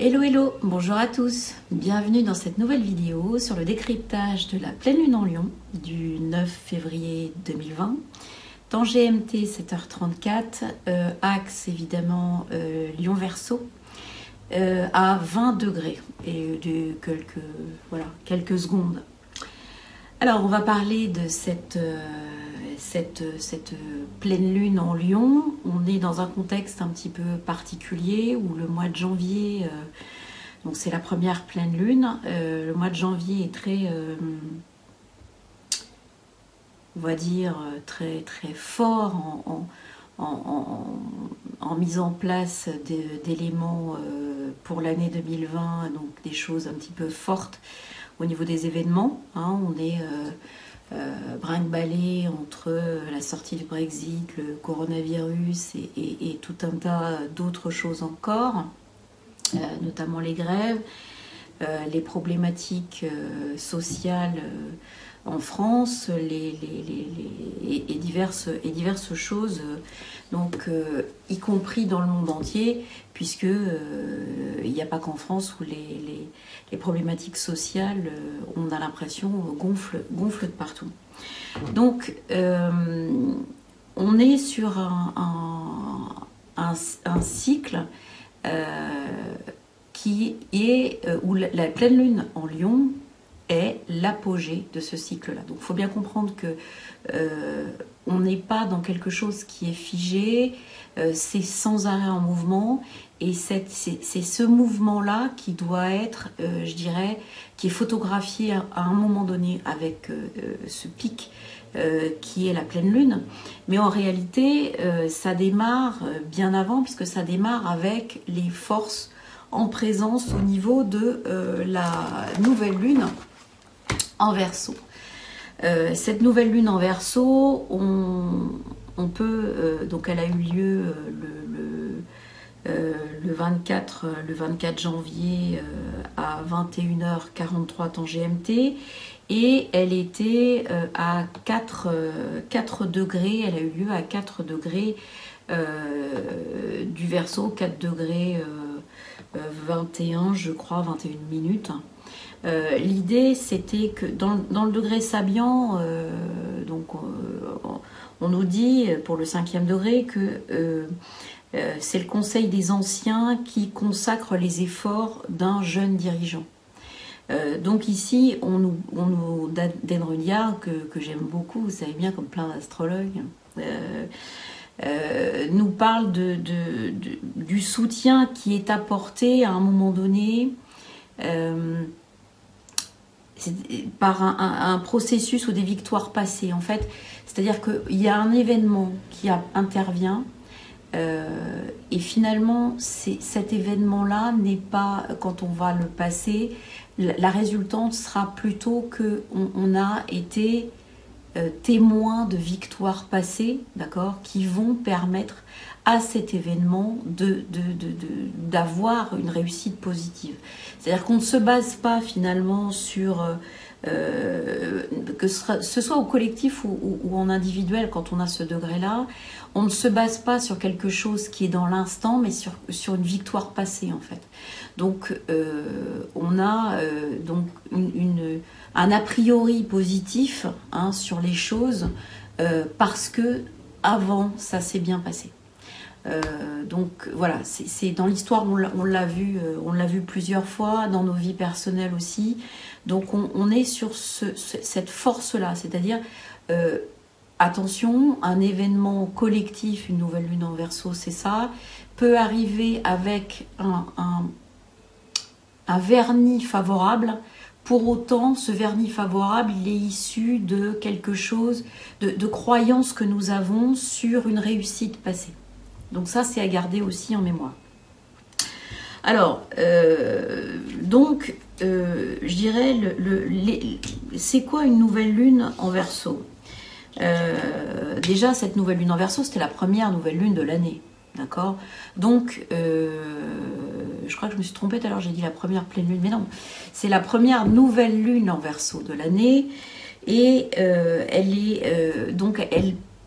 Hello hello, bonjour à tous, bienvenue dans cette nouvelle vidéo sur le décryptage de la pleine lune en Lion du 9 février 2020. Temps GMT 7h34, axe évidemment Lion Verseau à 20 degrés et de quelques secondes. Alors on va parler de cette pleine lune en Lion. On est dans un contexte un petit peu particulier où le mois de janvier, donc c'est la première pleine lune, le mois de janvier est très, on va dire, très fort en mise en place d'éléments pour l'année 2020, donc des choses un petit peu fortes au niveau des événements. On est brinque-ballé entre la sortie du Brexit, le coronavirus et tout un tas d'autres choses encore, notamment les grèves, les problématiques sociales en France, et diverses choses, donc y compris dans le monde entier, puisque il n'y a pas qu'en France où les problématiques sociales, on a l'impression, gonflent de partout. Donc on est sur un cycle qui est où la pleine lune en Lion est l'apogée de ce cycle-là. Donc il faut bien comprendre que on n'est pas dans quelque chose qui est figé, c'est sans arrêt en mouvement, et c'est ce mouvement-là qui doit être, je dirais, qui est photographié à un moment donné avec ce pic qui est la pleine lune. Mais en réalité, ça démarre bien avant, puisque ça démarre avec les forces en présence au niveau de la nouvelle lune en Verseau. Cette nouvelle lune en Verseau, on peut, donc elle a eu lieu le 24 janvier à 21h43 temps GMT, et elle était à 4 degrés, elle a eu lieu à 4 degrés du Verseau, 4 degrés 21, je crois, 21 minutes. L'idée, c'était que dans le degré Sabian, on nous dit pour le 5e degré que c'est le conseil des anciens qui consacre les efforts d'un jeune dirigeant. Donc ici, on nous Dendronia, que j'aime beaucoup, vous savez bien, comme plein d'astrologues, nous parle du soutien qui est apporté à un moment donné par un processus ou des victoires passées, en fait. C'est-à-dire qu'il y a un événement qui intervient, et finalement, cet événement-là n'est pas, quand on va le passer, la résultante sera plutôt qu'on a été témoin de victoires passées, d'accord, qui vont permettre à cet événement d'avoir une réussite positive. C'est-à-dire qu'on ne se base pas finalement sur que ce soit au collectif ou en individuel, quand on a ce degré-là, on ne se base pas sur quelque chose qui est dans l'instant, mais sur une victoire passée, en fait. Donc on a donc un a priori positif sur les choses, parce que avant ça s'est bien passé. Donc voilà, c'est dans l'histoire, on l'a vu plusieurs fois, dans nos vies personnelles aussi. Donc on est sur cette force-là, c'est-à-dire attention, un événement collectif, une nouvelle lune en Verseau, c'est ça, peut arriver avec un vernis favorable. Pour autant, ce vernis favorable, il est issu de quelque chose, de croyances que nous avons sur une réussite passée. Donc ça, c'est à garder aussi en mémoire. Alors, je dirais, c'est quoi une nouvelle lune en Verseau? Déjà, cette nouvelle lune en Verseau, c'était la première nouvelle lune de l'année. D'accord? Donc, je crois que je me suis trompée tout à l'heure, j'ai dit la première pleine lune, mais non, c'est la première nouvelle lune en Verseau de l'année, et elle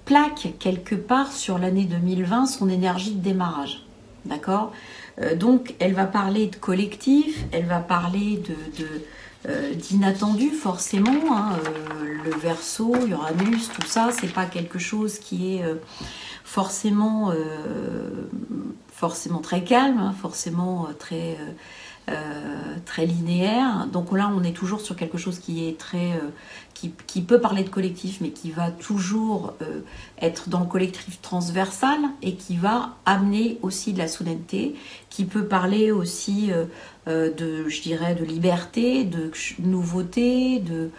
plaque quelque part sur l'année 2020 son énergie de démarrage. D'accord? Donc elle va parler de collectif, elle va parler d'inattendu forcément, hein, le Verseau, Uranus, tout ça, c'est pas quelque chose qui est forcément très calme, hein, forcément très linéaire. Donc là, on est toujours sur quelque chose qui est qui peut parler de collectif, mais qui va toujours être dans le collectif transversal et qui va amener aussi de la soudaineté, qui peut parler aussi je dirais, de liberté, de nouveauté, de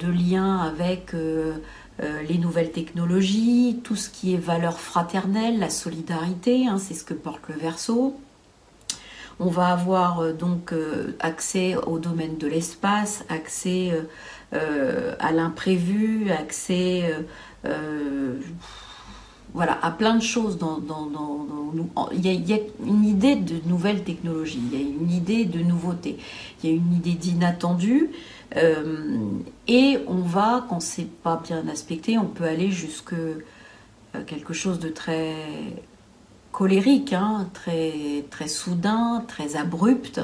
lien avec les nouvelles technologies, tout ce qui est valeurs fraternelles, la solidarité, hein, c'est ce que porte le Verseau. On va avoir donc accès au domaine de l'espace, accès à l'imprévu, accès voilà, à plein de choses. Il y a une idée de nouvelles technologies, il y a une idée de nouveauté, il y a une idée d'inattendu. Et on va, quand c'est pas bien aspecté, on peut aller jusque quelque chose de très colérique, hein, très soudain, très abrupt,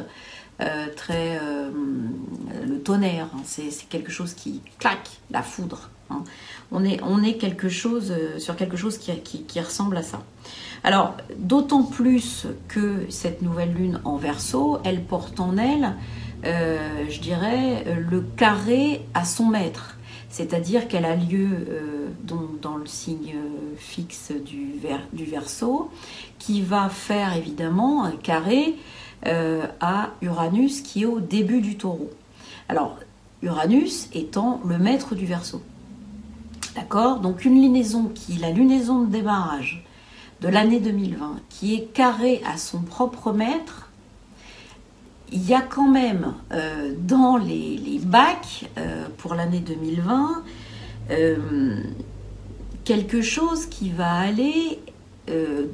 le tonnerre, hein, c'est quelque chose qui claque, la foudre. Hein. On est sur quelque chose qui ressemble à ça. Alors, d'autant plus que cette nouvelle lune en Verseau, elle porte en elle, je dirais, le carré à son maître. C'est-à-dire qu'elle a lieu dans le signe fixe du Verseau, qui va faire évidemment un carré à Uranus qui est au début du Taureau. Alors, Uranus étant le maître du Verseau. D'accord? Donc la lunaison de démarrage de l'année 2020, qui est carrée à son propre maître, il y a quand même dans les bacs pour l'année 2020 quelque chose qui va aller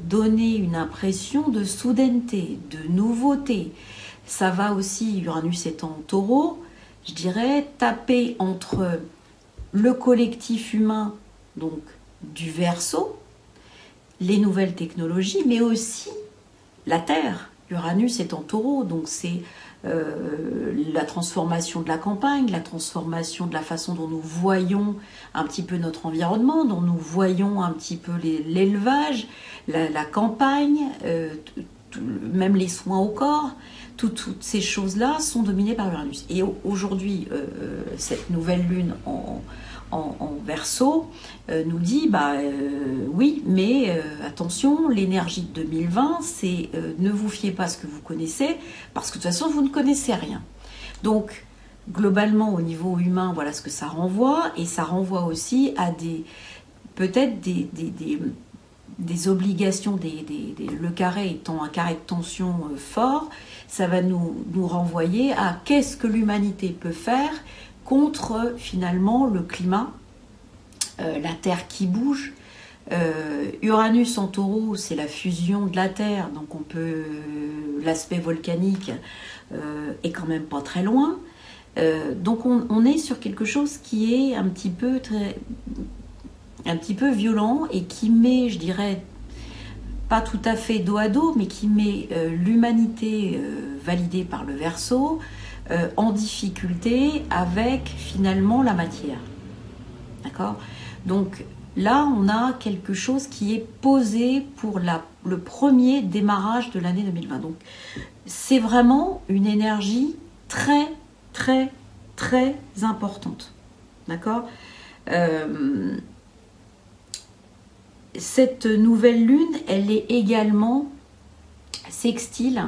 donner une impression de soudaineté, de nouveauté. Ça va aussi, Uranus étant en Taureau, je dirais, taper entre le collectif humain, donc du Verseau, les nouvelles technologies, mais aussi la Terre. Uranus est en Taureau, donc c'est la transformation de la campagne, la transformation de la façon dont nous voyons un petit peu notre environnement, dont nous voyons un petit peu l'élevage, la campagne, même les soins au corps. Toutes ces choses-là sont dominées par Uranus. Et aujourd'hui, cette nouvelle lune en Verseau nous dit oui, mais attention, l'énergie de 2020, c'est ne vous fiez pas à ce que vous connaissez, parce que de toute façon, vous ne connaissez rien. Donc, globalement, au niveau humain, voilà ce que ça renvoie, et ça renvoie aussi à peut-être des obligations, le carré étant un carré de tension fort, ça va nous renvoyer à qu'est-ce que l'humanité peut faire contre finalement le climat, la Terre qui bouge. Uranus en Taureau, c'est la fusion de la Terre, donc l'aspect volcanique est quand même pas très loin. Donc on est sur quelque chose qui est un petit peu violent et qui met, je dirais, pas tout à fait dos à dos, mais qui met l'humanité validée par le Verseau en difficulté avec finalement la matière. D'accord ? Donc là, on a quelque chose qui est posé pour le premier démarrage de l'année 2020. Donc c'est vraiment une énergie très, très, très importante. D'accord ? Cette nouvelle lune, elle est également sextile,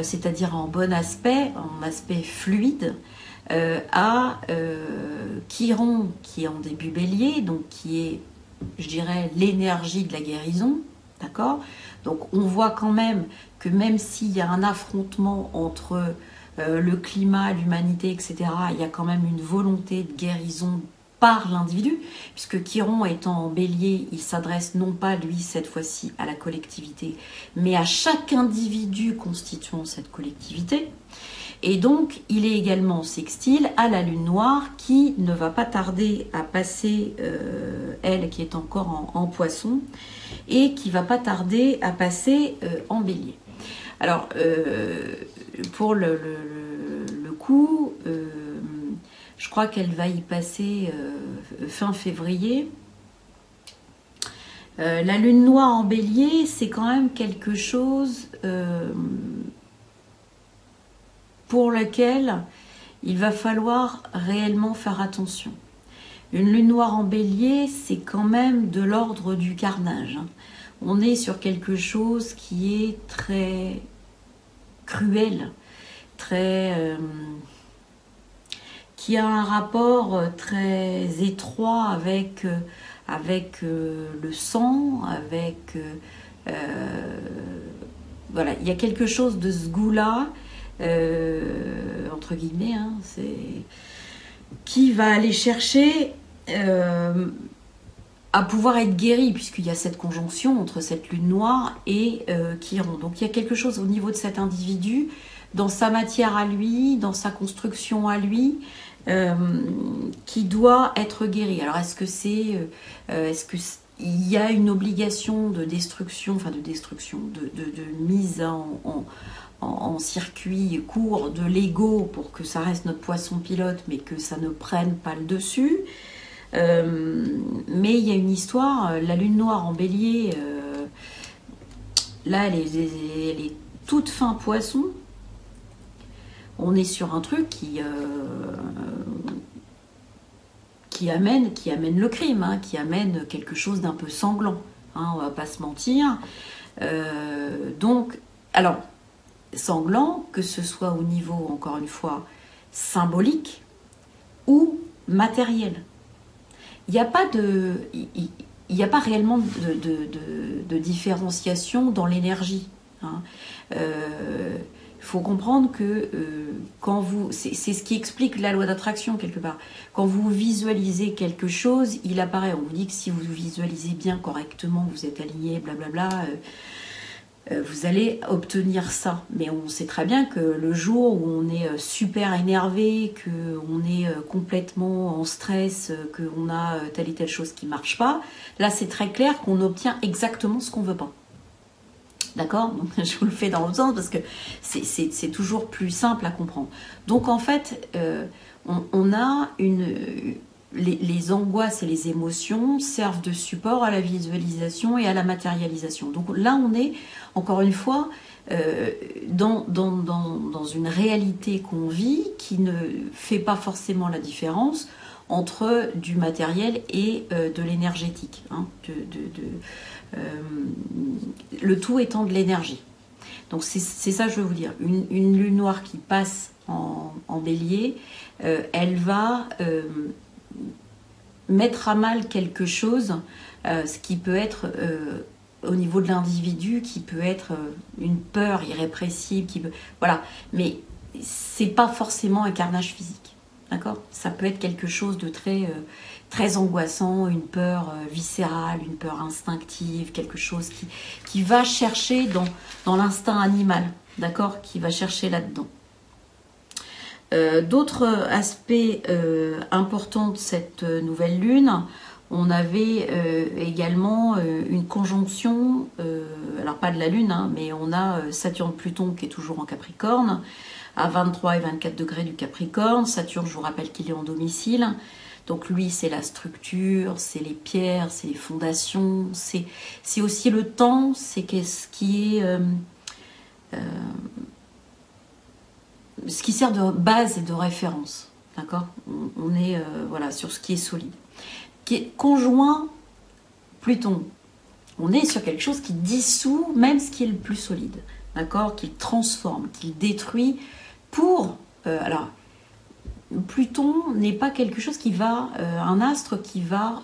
c'est-à-dire en bon aspect, en aspect fluide, à Chiron, qui est en début bélier, donc qui est, je dirais, l'énergie de la guérison, d'accord ? Donc on voit quand même que même s'il y a un affrontement entre le climat, l'humanité, etc., il y a quand même une volonté de guérison par l'individu, puisque Chiron étant en bélier, il s'adresse non pas, lui, cette fois-ci, à la collectivité, mais à chaque individu constituant cette collectivité. Et donc, il est également sextile à la lune noire qui ne va pas tarder à passer, elle qui est encore en poisson, et qui va pas tarder à passer en bélier. Alors, pour le coup, je crois qu'elle va y passer fin février. La lune noire en bélier, c'est quand même quelque chose pour lequel il va falloir réellement faire attention. Une lune noire en bélier, c'est quand même de l'ordre du carnage. On est sur quelque chose qui est très cruel, qui a un rapport très étroit avec le sang, voilà, il y a quelque chose de ce goût-là, entre guillemets, hein, qui va aller chercher à pouvoir être guéri, puisqu'il y a cette conjonction entre cette lune noire et Chiron. Donc il y a quelque chose au niveau de cet individu, dans sa matière à lui, dans sa construction à lui, qui doit être guéri. Alors est-ce qu'il y a une obligation de destruction, de mise en circuit court de l'ego pour que ça reste notre poisson pilote, mais que ça ne prenne pas le dessus. Mais il y a une histoire, la lune noire en bélier, là elle est toute fin poisson. On est sur un truc qui amène le crime, hein, qui amène quelque chose d'un peu sanglant, hein, on va pas se mentir. Donc, alors, sanglant, que ce soit au niveau, encore une fois, symbolique ou matériel. Il n'y a pas réellement de différenciation dans l'énergie. Hein. Il faut comprendre que c'est ce qui explique la loi d'attraction quelque part. Quand vous visualisez quelque chose, il apparaît. On vous dit que si vous visualisez bien correctement, vous êtes aligné, blablabla, vous allez obtenir ça. Mais on sait très bien que le jour où on est super énervé, qu'on est complètement en stress, qu'on a telle et telle chose qui ne marche pas, là c'est très clair qu'on obtient exactement ce qu'on ne veut pas. D'accord? Donc je vous le fais dans l'autre sens parce que c'est toujours plus simple à comprendre. Donc en fait, on a les angoisses et les émotions servent de support à la visualisation et à la matérialisation. Donc là, on est, encore une fois, dans une réalité qu'on vit qui ne fait pas forcément la différence entre du matériel et de l'énergétique. Hein, le tout étant de l'énergie. Donc c'est ça que je veux vous dire. Une lune noire qui passe en bélier, elle va mettre à mal quelque chose, ce qui peut être au niveau de l'individu, qui peut être une peur irrépressible, voilà. Mais c'est pas forcément un carnage physique, d'accord? Ça peut être quelque chose de très angoissant, une peur viscérale, une peur instinctive, quelque chose qui va chercher dans l'instinct animal, d'accord? Qui va chercher là-dedans. D'autres aspects importants de cette nouvelle lune, on avait également une conjonction, alors pas de la lune, hein, mais on a Saturne-Pluton qui est toujours en Capricorne, à 23 et 24 degrés du Capricorne. Saturne, je vous rappelle qu'il est en domicile. Donc lui, c'est la structure, c'est les pierres, c'est les fondations, c'est aussi le temps, c'est ce qui est... ce qui sert de base et de référence, d'accord? On est voilà, sur ce qui est solide. Qui est conjoint Pluton. On est sur quelque chose qui dissout même ce qui est le plus solide, d'accord? Qui transforme, qui détruit pour... alors, Pluton n'est pas quelque chose qui va... un astre qui va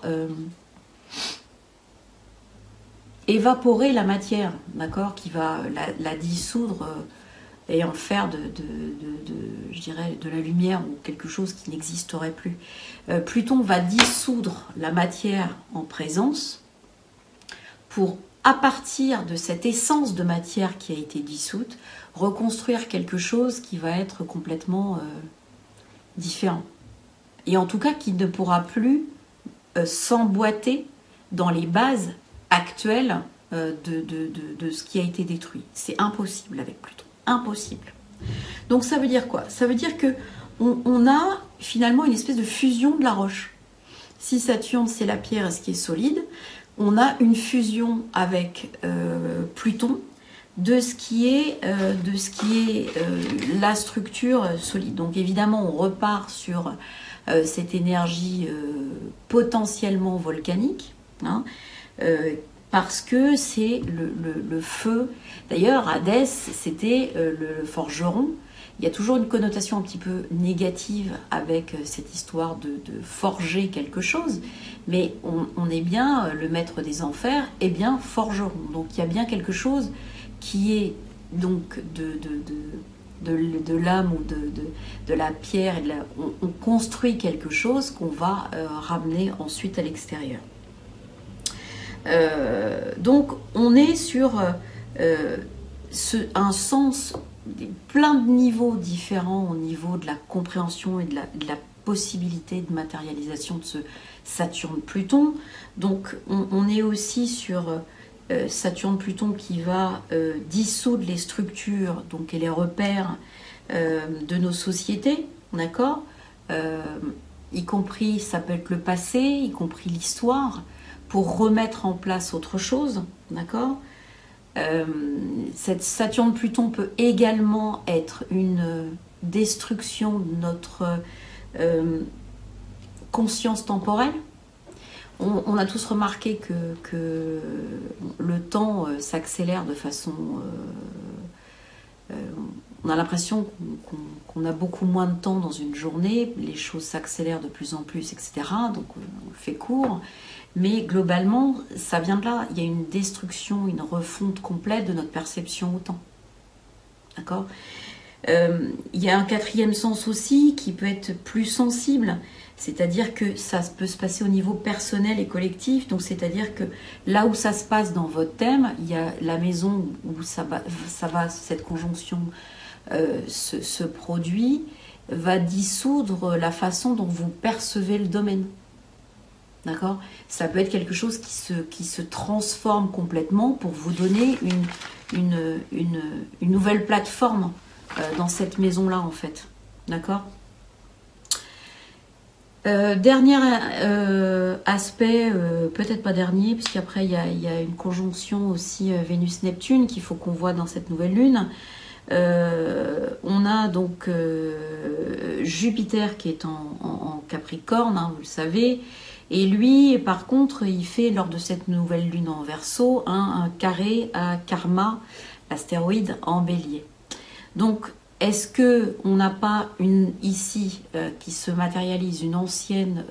évaporer la matière, d'accord? Qui va la dissoudre... et en faire je dirais, de la lumière ou quelque chose qui n'existerait plus. Pluton va dissoudre la matière en présence pour, à partir de cette essence de matière qui a été dissoute, reconstruire quelque chose qui va être complètement différent. Et en tout cas, qui ne pourra plus s'emboîter dans les bases actuelles de ce qui a été détruit. C'est impossible avec Pluton. Impossible. Donc ça veut dire quoi? Ça veut dire que on a finalement une espèce de fusion de la roche. Si Saturne c'est la pierre, ce qui est solide, on a une fusion avec Pluton de ce qui est la structure solide. Donc évidemment, on repart sur cette énergie potentiellement volcanique, hein, parce que c'est le feu. D'ailleurs, Hadès, c'était le forgeron. Il y a toujours une connotation un petit peu négative avec cette histoire de forger quelque chose, mais on est bien, le maître des enfers est bien forgeron. Donc il y a bien quelque chose qui est donc de l'âme ou de la pierre. On construit quelque chose qu'on va ramener ensuite à l'extérieur. Donc on est sur un sens, plein de niveaux différents au niveau de la compréhension et de la possibilité de matérialisation de ce Saturne-Pluton. Donc on est aussi sur Saturne-Pluton qui va dissoudre les structures donc, et les repères de nos sociétés, d'accord, y compris, ça peut être le passé, y compris l'histoire, pour remettre en place autre chose, d'accord. Cette Saturne-Pluton peut également être une destruction de notre conscience temporelle. On a tous remarqué que le temps s'accélère de façon... on a l'impression qu'on a beaucoup moins de temps dans une journée, les choses s'accélèrent de plus en plus, etc. Donc on le fait court. Mais globalement, ça vient de là. Il y a une destruction, une refonte complète de notre perception au temps. D'accord ? Il y a un quatrième sens aussi qui peut être plus sensible, c'est-à-dire que ça peut se passer au niveau personnel et collectif. Donc c'est-à-dire que là où ça se passe dans votre thème, il y a la maison où cette conjonction se produit, va dissoudre la façon dont vous percevez le domaine. D'accord ? Ça peut être quelque chose qui se transforme complètement pour vous donner une nouvelle plateforme dans cette maison-là, en fait. D'accord ? Dernier aspect, peut-être pas dernier, puisqu'après il y a une conjonction aussi Vénus-Neptune qu'il faut qu'on voit dans cette nouvelle lune. On a donc Jupiter qui est en Capricorne, hein, vous le savez. Et lui, par contre, il fait, lors de cette nouvelle lune en Verseau, un carré à Karma, l'astéroïde en Bélier. Donc, est-ce qu'on n'a pas ici qui se matérialise une ancienne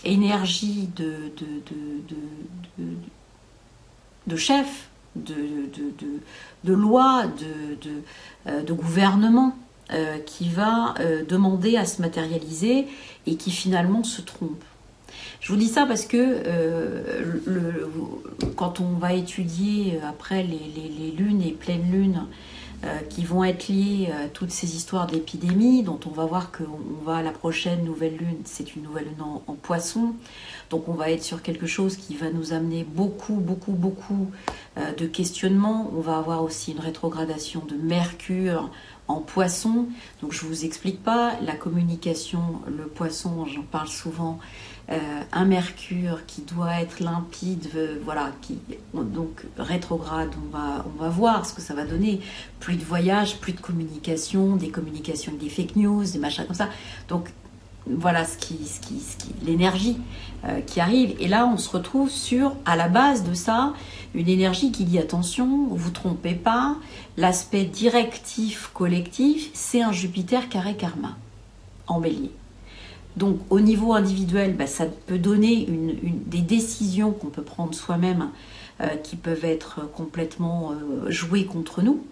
énergie de chef, de loi, de gouvernement qui va demander à se matérialiser et qui finalement se trompe? Je vous dis ça parce que quand on va étudier après les lunes et pleines lunes qui vont être liées à toutes ces histoires d'épidémies, dont on va voir qu'on va à la prochaine nouvelle lune, c'est une nouvelle lune en poisson, donc on va être sur quelque chose qui va nous amener beaucoup de questionnements. On va avoir aussi une rétrogradation de Mercure en poisson, donc je vous explique pas, la communication, le poisson, j'en parle souvent, un Mercure qui doit être limpide, voilà, donc rétrograde, on va voir ce que ça va donner, plus de voyages, plus de communication, des communications avec des fake news, des machins comme ça, donc voilà l'énergie qui arrive, et là on se retrouve sur, à la base de ça, une énergie qui dit attention, vous trompez pas, l'aspect directif collectif, c'est un Jupiter carré karma en Bélier. Donc au niveau individuel, ça peut donner des décisions qu'on peut prendre soi-même qui peuvent être complètement jouées contre nous,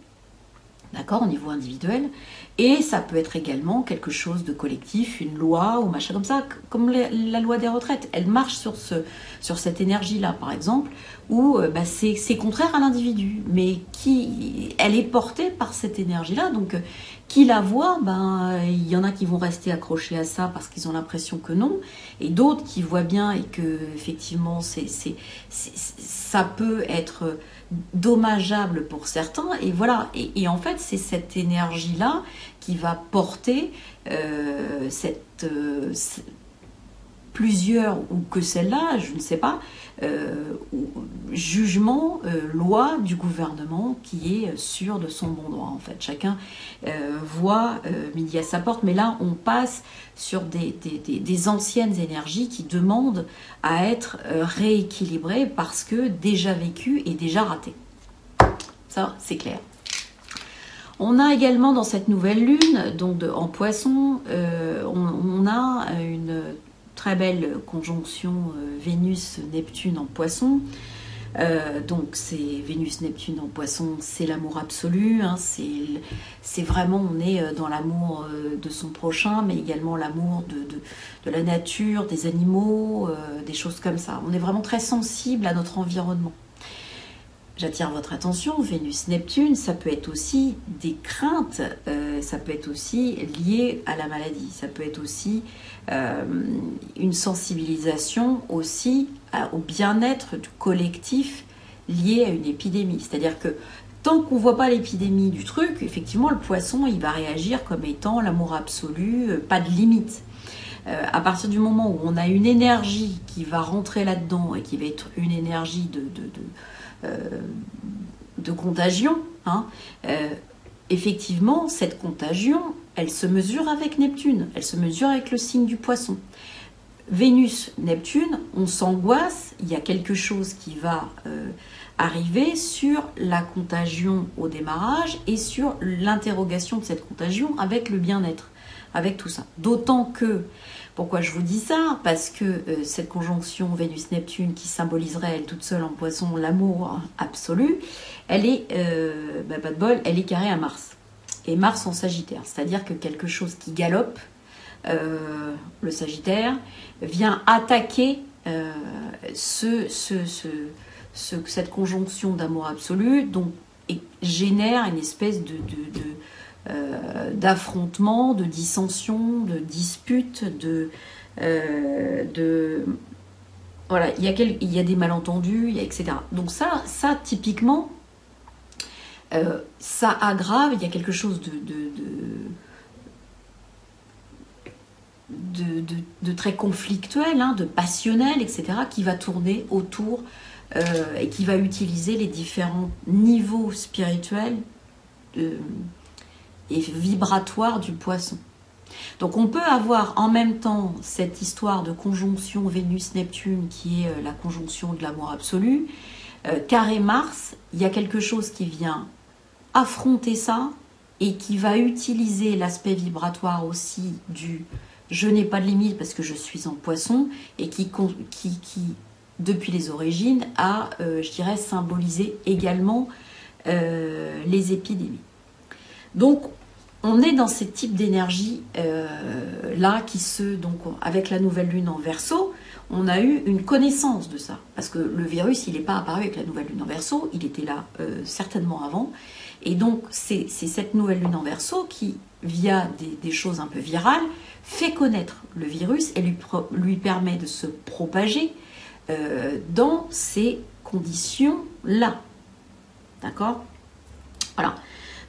d'accord, au niveau individuel. Et ça peut être également quelque chose de collectif, une loi ou machin comme ça, comme la loi des retraites. Elle marche sur cette énergie-là, par exemple, où c'est contraire à l'individu, mais elle est portée par cette énergie-là. Donc qui la voient, ben, il y en a qui vont rester accrochés à ça parce qu'ils ont l'impression que non, et d'autres qui voient bien et que effectivement ça peut être dommageable pour certains, et voilà. Et en fait, c'est cette énergie-là qui va porter plusieurs, ou que celle-là, je ne sais pas, jugement, loi du gouvernement qui est sûr de son bon droit. En fait, chacun voit midi à sa porte, mais là, on passe sur des anciennes énergies qui demandent à être rééquilibrées parce que déjà vécues et déjà ratées. Ça, c'est clair. On a également dans cette nouvelle lune, donc en Poisson, on a une très belle conjonction Vénus-Neptune en Poisson. Donc c'est Vénus-Neptune en Poisson, c'est l'amour absolu, hein, c'est vraiment, on est dans l'amour de son prochain, mais également l'amour de la nature, des animaux, des choses comme ça. On est vraiment très sensible à notre environnement. J'attire votre attention, Vénus-Neptune, ça peut être aussi des craintes, ça peut être aussi lié à la maladie, ça peut être aussi une sensibilisation aussi au bien-être du collectif lié à une épidémie. C'est-à-dire que tant qu'on ne voit pas l'épidémie du truc, effectivement, le poisson, il va réagir comme étant l'amour absolu, pas de limite. À partir du moment où on a une énergie qui va rentrer là-dedans et qui va être une énergie de contagion, hein, effectivement, cette contagion, elle se mesure avec Neptune, elle se mesure avec le signe du Poisson. Vénus, Neptune, on s'angoisse, il y a quelque chose qui va arriver sur la contagion au démarrage et sur l'interrogation de cette contagion avec le bien-être, avec tout ça. D'autant que, pourquoi je vous dis ça? Parce que cette conjonction Vénus-Neptune qui symboliserait elle toute seule en Poisson l'amour absolu, elle est, pas de bol, elle est carrée à Mars. Et Mars en Sagittaire, c'est-à-dire que quelque chose qui galope, le Sagittaire, vient attaquer cette conjonction d'amour absolu, donc et génère une espèce d'affrontement, de dissension, de dispute, voilà, il y a des malentendus, etc. Donc ça typiquement, ça aggrave, il y a quelque chose de très conflictuel, hein, de passionnel, etc., qui va tourner autour et qui va utiliser les différents niveaux spirituels et vibratoires du Poisson. Donc on peut avoir en même temps cette histoire de conjonction Vénus-Neptune qui est la conjonction de l'amour absolu, carré Mars, il y a quelque chose qui vient affronter ça et qui va utiliser l'aspect vibratoire aussi du je n'ai pas de limite parce que je suis en Poisson et qui depuis les origines a, je dirais, symbolisé également les épidémies. Donc on est dans ce type d'énergie là donc avec la nouvelle lune en Verseau, on a eu une connaissance de ça parce que le virus il n'est pas apparu avec la nouvelle lune en Verseau, il était là certainement avant, et donc c'est cette nouvelle lune en Verseau qui, via des choses un peu virales, fait connaître le virus et lui permet de se propager dans ces conditions là, d'accord, voilà.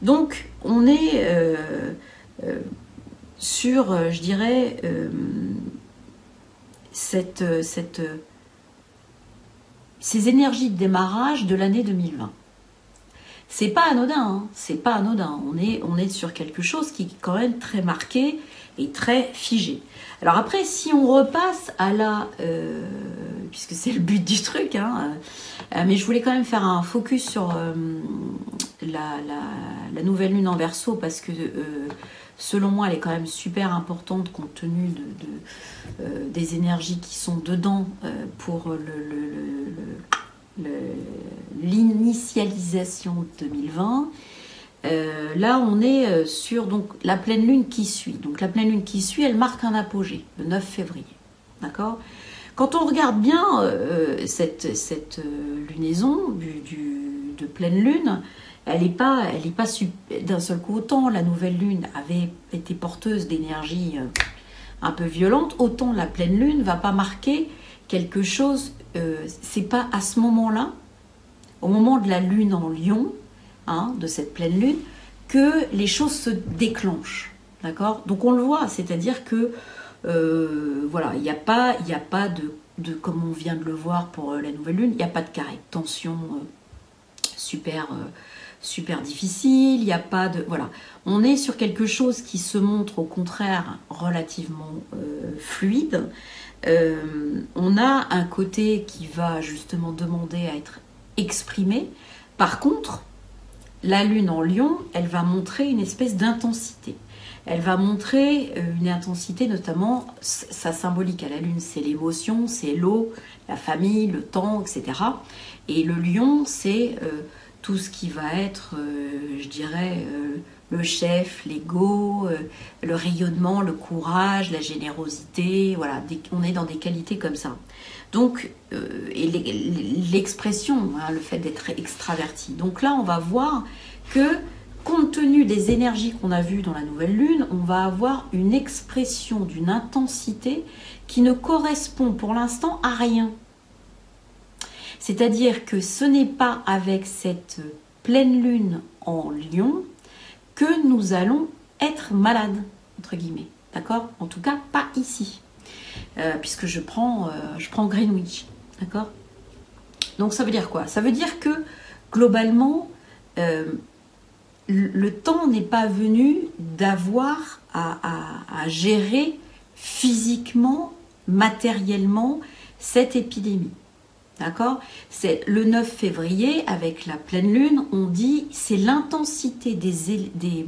Donc, on est sur, je dirais, ces énergies de démarrage de l'année 2020. C'est pas anodin, hein, c'est pas anodin. On est sur quelque chose qui est quand même très marqué et très figé. Alors après, si on repasse à puisque c'est le but du truc, hein, mais je voulais quand même faire un focus sur la nouvelle lune en Verseau parce que selon moi elle est quand même super importante compte tenu des énergies qui sont dedans pour l'initialisation 2020. Là on est sur donc la pleine lune qui suit. Donc la pleine lune qui suit, elle marque un apogée le 9 février. D'accord ? Quand on regarde bien cette lunaison de pleine lune, elle est pas d'un seul coup. Autant la nouvelle lune avait été porteuse d'énergie un peu violente, autant la pleine lune va pas marquer quelque chose. C'est pas à ce moment-là, au moment de la lune en Lion, hein, de cette pleine lune, que les choses se déclenchent. D'accord? Donc on le voit, c'est-à-dire que voilà, il n'y a pas comme on vient de le voir pour la nouvelle lune, il n'y a pas de carré de tension super difficile, il n'y a pas de... Voilà, on est sur quelque chose qui se montre au contraire relativement fluide. On a un côté qui va justement demander à être exprimé. Par contre, la lune en Lion, elle va montrer une espèce d'intensité. Elle va montrer une intensité, notamment sa symbolique à la lune, c'est l'émotion, c'est l'eau, la famille, le temps, etc. Et le lion, c'est tout ce qui va être, je dirais, le chef, l'ego, le rayonnement, le courage, la générosité. Voilà, on est dans des qualités comme ça. Donc, et l'expression, hein, le fait d'être extraverti. Donc là, on va voir que, compte tenu des énergies qu'on a vues dans la nouvelle lune, on va avoir une expression d'une intensité qui ne correspond pour l'instant à rien. C'est-à-dire que ce n'est pas avec cette pleine lune en Lion que nous allons être malades, entre guillemets. D'accord? En tout cas, pas ici. Puisque je prends Greenwich. D'accord? Donc ça veut dire quoi? Ça veut dire que, globalement, le temps n'est pas venu d'avoir à gérer physiquement, matériellement, cette épidémie. D'accord? C'est le 9 février, avec la pleine lune, on dit c'est l'intensité de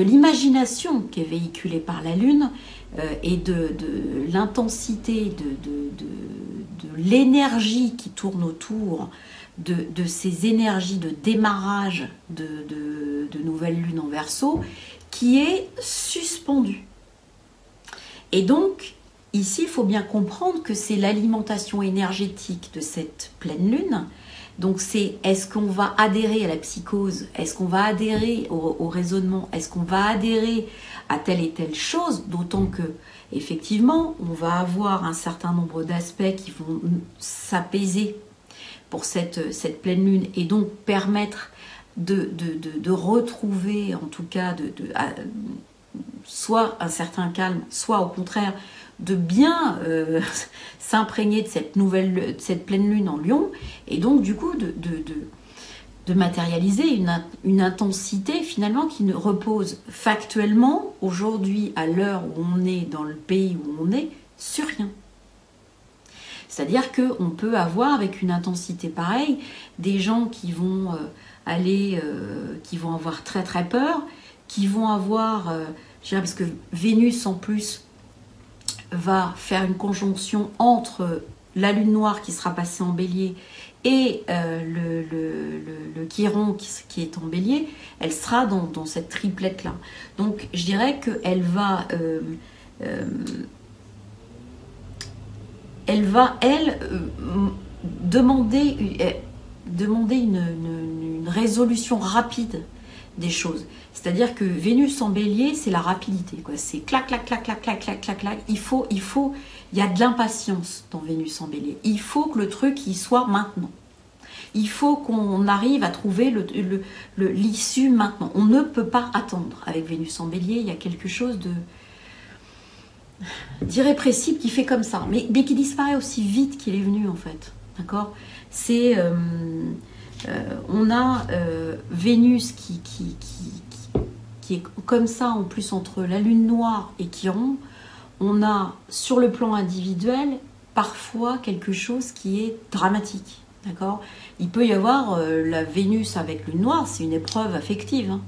l'imagination qui est véhiculée par la lune et de l'intensité de l'énergie qui tourne autour de ces énergies de démarrage de nouvelle lune en Verseau qui est suspendue. Et donc, ici, il faut bien comprendre que c'est l'alimentation énergétique de cette pleine lune. Donc c'est, est-ce qu'on va adhérer à la psychose? Est-ce qu'on va adhérer au raisonnement? Est-ce qu'on va adhérer à telle et telle chose? D'autant que, effectivement, on va avoir un certain nombre d'aspects qui vont s'apaiser pour cette pleine lune et donc permettre de retrouver, en tout cas, soit un certain calme, soit au contraire, de bien s'imprégner de cette pleine lune en Lion, et donc du coup de matérialiser une intensité finalement qui ne repose factuellement aujourd'hui, à l'heure où on est dans le pays où on est, sur rien. C'est-à-dire qu'on peut avoir avec une intensité pareille des gens qui vont qui vont avoir très très peur, qui vont avoir, je dirais, parce que Vénus en plus va faire une conjonction entre la lune noire qui sera passée en bélier et le Chiron qui est en bélier, elle sera dans cette triplette-là. Donc je dirais qu'elle va, demander une résolution rapide des choses. C'est-à-dire que Vénus en bélier, c'est la rapidité, quoi. C'est clac, clac, clac, clac, clac, clac, clac, clac. Il y a de l'impatience dans Vénus en bélier. Il faut que le truc, il soit maintenant. Il faut qu'on arrive à trouver l'issue maintenant. On ne peut pas attendre. Avec Vénus en bélier, il y a quelque chose d'irrépressible qui fait comme ça, mais qui disparaît aussi vite qu'il est venu, en fait. D'accord? C'est... on a Vénus qui est comme ça, en plus, entre la lune noire et Chiron. On a, sur le plan individuel, parfois quelque chose qui est dramatique. D'accord? Il peut y avoir la Vénus avec lune noire, c'est une épreuve affective. Hein.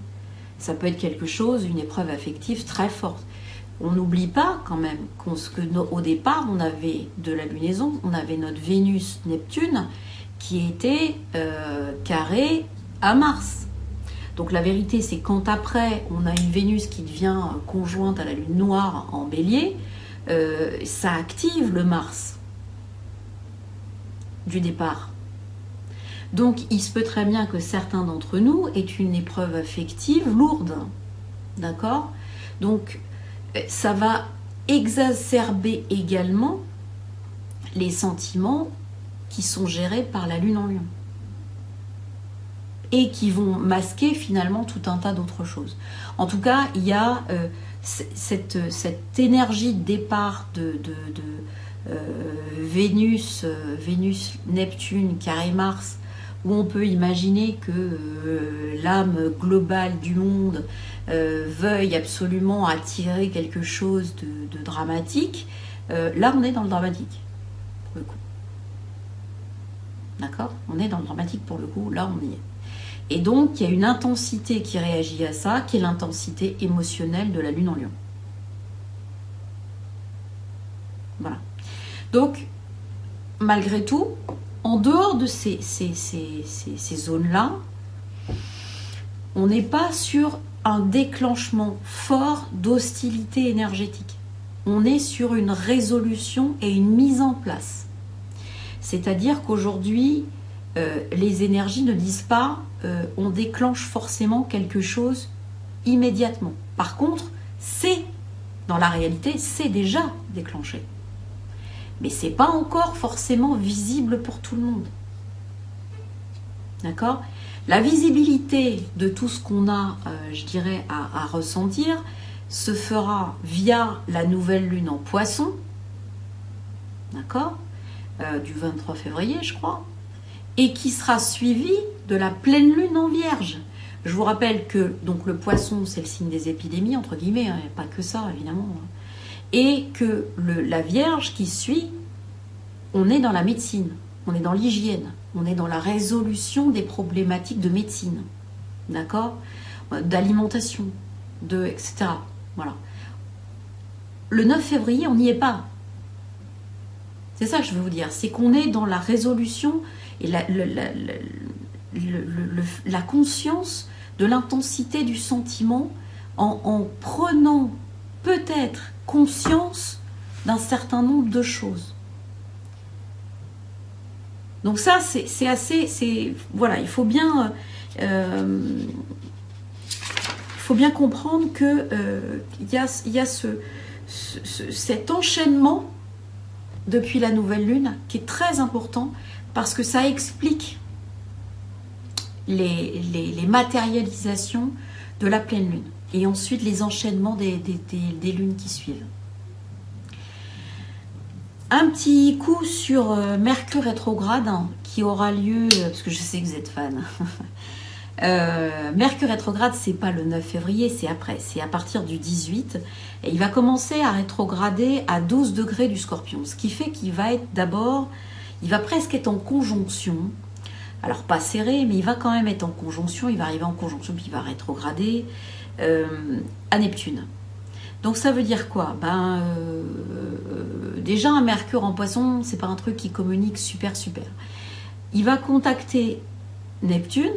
Ça peut être quelque chose, une épreuve affective très forte. On n'oublie pas quand même qu'au départ, on avait de la lunaison, on avait notre Vénus-Neptune qui était carré à Mars. Donc la vérité, c'est quand après, on a une Vénus qui devient conjointe à la lune noire en bélier, ça active le Mars du départ. Donc, il se peut très bien que certains d'entre nous aient une épreuve affective lourde. D'accord? Donc, ça va exacerber également les sentiments qui sont gérés par la lune en lion. Et qui vont masquer finalement tout un tas d'autres choses. En tout cas, il y a cette énergie de départ de Vénus, Neptune, carré Mars, où on peut imaginer que l'âme globale du monde veuille absolument attirer quelque chose de dramatique. Là, on est dans le dramatique, pour le coup. D'accord? On est dans le dramatique pour le coup, là on y est. Et donc, il y a une intensité qui réagit à ça, qui est l'intensité émotionnelle de la lune en lion. Voilà. Donc, malgré tout, en dehors de ces zones-là, on n'est pas sur un déclenchement fort d'hostilité énergétique. On est sur une résolution et une mise en place. C'est-à-dire qu'aujourd'hui, les énergies ne disent pas on déclenche forcément quelque chose immédiatement. Par contre, dans la réalité, c'est déjà déclenché. Mais c'est pas encore forcément visible pour tout le monde. D'accord? La visibilité de tout ce qu'on a, je dirais, à ressentir, se fera via la nouvelle lune en Poisson, d'accord? Du 23 février, je crois, et qui sera suivie de la pleine lune en Vierge. Je vous rappelle que donc le Poisson, c'est le signe des épidémies, entre guillemets, hein, pas que ça, évidemment, et que la Vierge qui suit, on est dans la médecine, on est dans l'hygiène, on est dans la résolution des problématiques de médecine, d'accord, d'alimentation, etc. Voilà. Le 9 février, on n'y est pas. C'est ça que je veux vous dire, c'est qu'on est dans la résolution et la conscience de l'intensité du sentiment en prenant peut-être conscience d'un certain nombre de choses. Donc ça, c'est assez... Voilà, il faut bien comprendre qu'il y a cet enchaînement depuis la nouvelle lune qui est très important parce que ça explique les matérialisations de la pleine lune et ensuite les enchaînements des lunes qui suivent. Un petit coup sur Mercure rétrograde qui aura lieu, parce que je sais que vous êtes fan. Mercure rétrograde, c'est pas le 9 février, c'est après, c'est à partir du 18. Et il va commencer à rétrograder à 12 degrés du Scorpion. Ce qui fait qu'il va être d'abord, il va presque être en conjonction. Alors pas serré, mais il va quand même être en conjonction. Il va arriver en conjonction, puis il va rétrograder à Neptune. Donc ça veut dire quoi? Déjà un Mercure en Poisson, c'est pas un truc qui communique super. Il va contacter Neptune.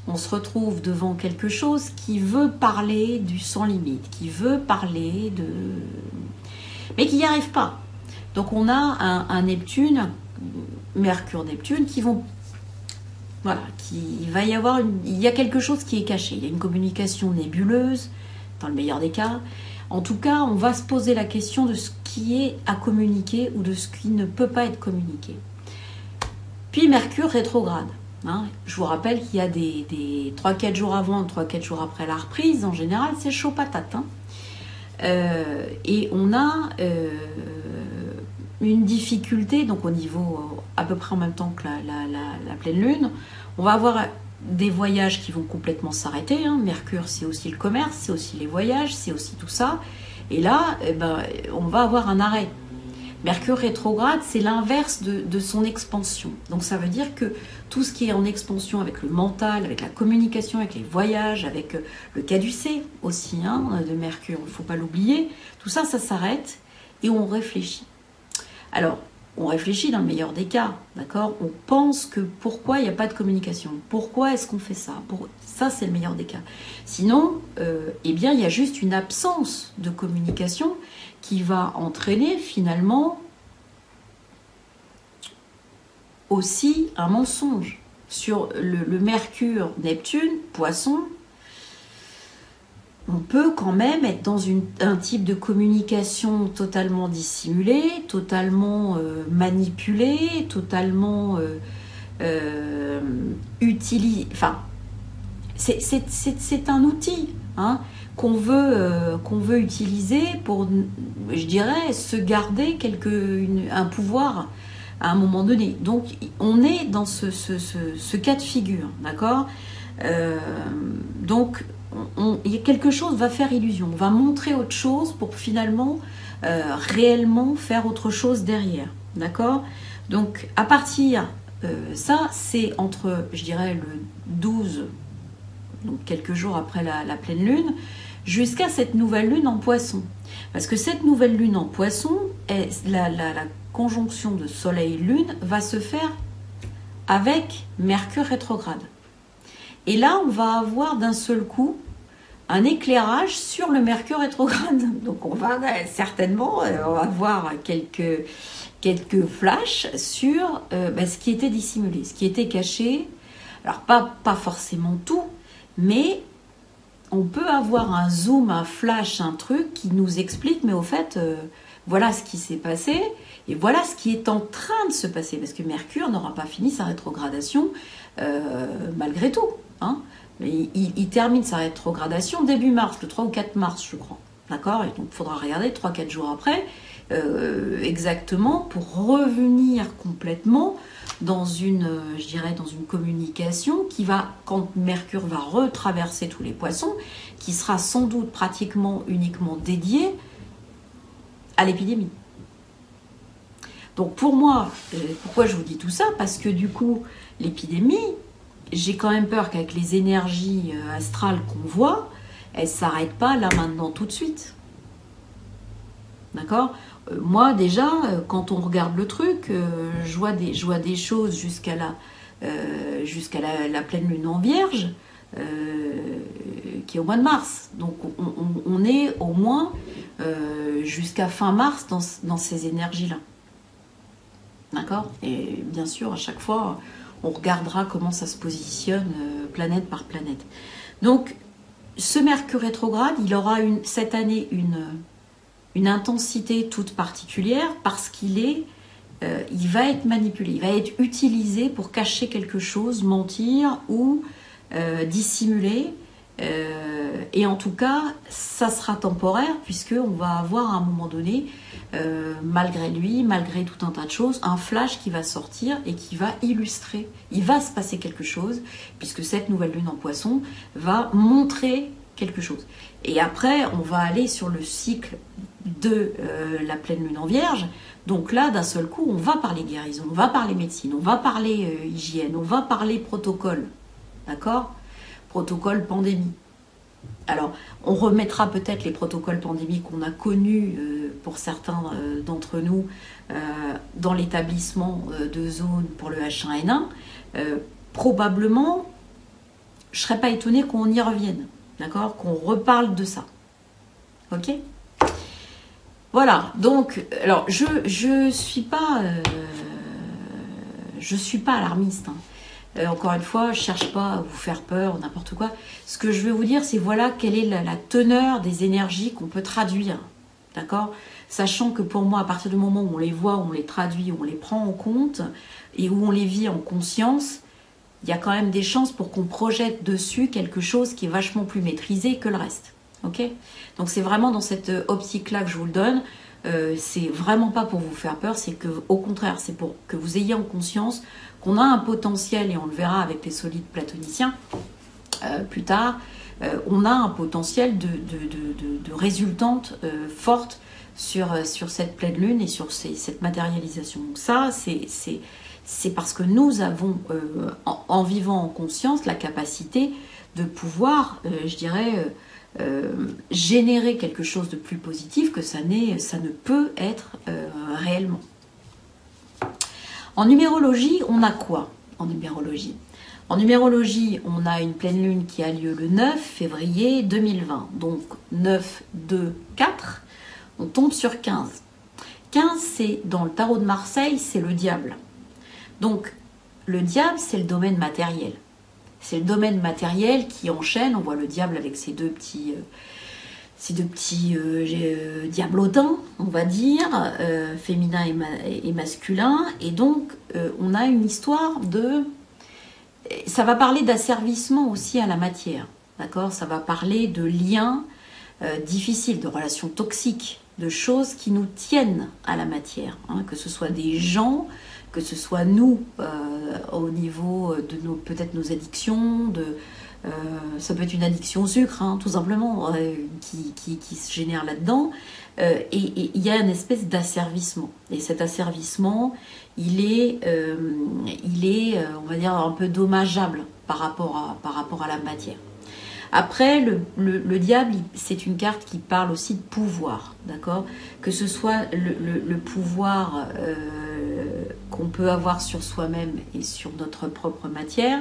On se retrouve devant quelque chose qui veut parler du sans limite, qui veut parler de... mais qui n'y arrive pas. Donc on a un Neptune, Mercure-Neptune, qui vont... Voilà, il y a quelque chose qui est caché. Il y a une communication nébuleuse, dans le meilleur des cas. En tout cas, on va se poser la question de ce qui est à communiquer ou de ce qui ne peut pas être communiqué. Puis Mercure rétrograde. Hein, je vous rappelle qu'il y a des 3-4 jours avant, 3-4 jours après la reprise, en général, c'est chaud patate. Hein. Et on a une difficulté, donc au niveau à peu près en même temps que la pleine lune, on va avoir des voyages qui vont complètement s'arrêter. Hein. Mercure, c'est aussi le commerce, c'est aussi les voyages, c'est aussi tout ça. Et là, on va avoir un arrêt. Mercure rétrograde, c'est l'inverse de son expansion. Donc ça veut dire que tout ce qui est en expansion avec le mental, avec la communication, avec les voyages, avec le caducée aussi de Mercure, il ne faut pas l'oublier, tout ça, ça s'arrête et on réfléchit. Alors, on réfléchit dans le meilleur des cas, d'accord? On pense que pourquoi il n'y a pas de communication? Pourquoi est-ce qu'on fait ça? Ça, c'est le meilleur des cas. Sinon, eh bien, il y a juste une absence de communication qui va entraîner finalement aussi un mensonge. Sur le Mercure, Neptune, Poisson, on peut quand même être dans un type de communication totalement dissimulée, totalement manipulée, totalement utilisée. Enfin, c'est un outil hein, qu'on veut utiliser pour, je dirais, se garder un pouvoir à un moment donné. Donc, on est dans ce cas de figure, d'accord donc, quelque chose va faire illusion, on va montrer autre chose pour finalement réellement faire autre chose derrière, d'accord. Donc, à partir, ça, c'est entre, je dirais, le 12, donc quelques jours après la pleine lune, jusqu'à cette nouvelle lune en Poisson. Parce que cette nouvelle lune en Poisson, la conjonction de Soleil-Lune va se faire avec Mercure rétrograde. Et là, on va avoir d'un seul coup un éclairage sur le Mercure rétrograde. Donc, on va certainement on va voir quelques flashs sur ce qui était dissimulé, ce qui était caché. Alors, pas forcément tout, mais on peut avoir un zoom, un flash, un truc qui nous explique, mais au fait, voilà ce qui s'est passé et voilà ce qui est en train de se passer. Parce que Mercure n'aura pas fini sa rétrogradation malgré tout. Hein. Il termine sa rétrogradation début mars, le 3 ou 4 mars, je crois. D'accord. Et donc, il faudra regarder 3-4 jours après, exactement, pour revenir complètement dans je dirais, dans une communication qui va, quand Mercure va retraverser tous les poissons, qui sera sans doute pratiquement uniquement dédiée à l'épidémie. Donc pour moi, pourquoi je vous dis tout ça? Parce que du coup, l'épidémie, j'ai quand même peur qu'avec les énergies astrales qu'on voit, elles ne s'arrêtent pas là maintenant tout de suite. D'accord? Moi déjà, quand on regarde le truc, je vois des choses jusqu'à la pleine lune en Vierge, qui est au mois de mars. Donc on est au moins jusqu'à fin mars dans ces énergies-là. D'accord? Et bien sûr, à chaque fois, on regardera comment ça se positionne planète par planète. Donc, ce Mercure rétrograde, il aura cette année une intensité toute particulière parce il va être manipulé, il va être utilisé pour cacher quelque chose, mentir ou dissimuler. Et en tout cas, ça sera temporaire puisqu'on va avoir à un moment donné, malgré lui, malgré tout un tas de choses, un flash qui va sortir et qui va illustrer. Il va se passer quelque chose puisque cette nouvelle lune en Poisson va montrer quelque chose. Et après, on va aller sur le cycle de la pleine lune en Vierge. Donc là, d'un seul coup, on va parler guérison, on va parler médecine, on va parler hygiène, on va parler protocole. D'accord ? Protocole pandémie. Alors, on remettra peut-être les protocoles pandémiques qu'on a connus pour certains d'entre nous dans l'établissement de zone pour le H1N1. Probablement, je ne serais pas étonnée qu'on y revienne, d'accord, qu'on reparle de ça. Ok ? Voilà, donc, alors, je suis pas alarmiste, hein. Encore une fois, je ne cherche pas à vous faire peur ou n'importe quoi. Ce que je veux vous dire, c'est voilà quelle est la teneur des énergies qu'on peut traduire. D'accord ? Sachant que pour moi, à partir du moment où on les voit, où on les traduit, où on les prend en compte et où on les vit en conscience, il y a quand même des chances pour qu'on projette dessus quelque chose qui est vachement plus maîtrisé que le reste. Ok ? Donc c'est vraiment dans cette optique-là que je vous le donne. C'est vraiment pas pour vous faire peur, c'est que au contraire, c'est pour que vous ayez en conscience qu'on a un potentiel, et on le verra avec les solides platoniciens plus tard, on a un potentiel de résultante forte sur cette pleine lune et sur cette matérialisation. Donc ça, c'est parce que nous avons, en vivant en conscience, la capacité de pouvoir, je dirais, générer quelque chose de plus positif que ça ne peut être réellement. En numérologie, on a quoi en numérologie? En numérologie, on a une pleine lune qui a lieu le 9 février 2020. Donc 9, 2, 4, on tombe sur 15. 15, c'est dans le tarot de Marseille, c'est le diable. Donc le diable, c'est le domaine matériel. C'est le domaine matériel qui enchaîne. On voit le diable avec ses deux petits diablotins, on va dire, féminin et masculin. Et donc, on a une histoire de... Ça va parler d'asservissement aussi à la matière, d'accord? Ça va parler de liens difficiles, de relations toxiques, de choses qui nous tiennent à la matière, hein, que ce soit des gens, que ce soit nous, au niveau de peut-être nos addictions, ça peut être une addiction au sucre, hein, tout simplement, qui se génère là-dedans. Et il y a une espèce d'asservissement. Et cet asservissement, il est, on va dire, un peu dommageable par rapport à la matière. Après, le diable, c'est une carte qui parle aussi de pouvoir, d'accord? Que ce soit le pouvoir qu'on peut avoir sur soi-même et sur notre propre matière,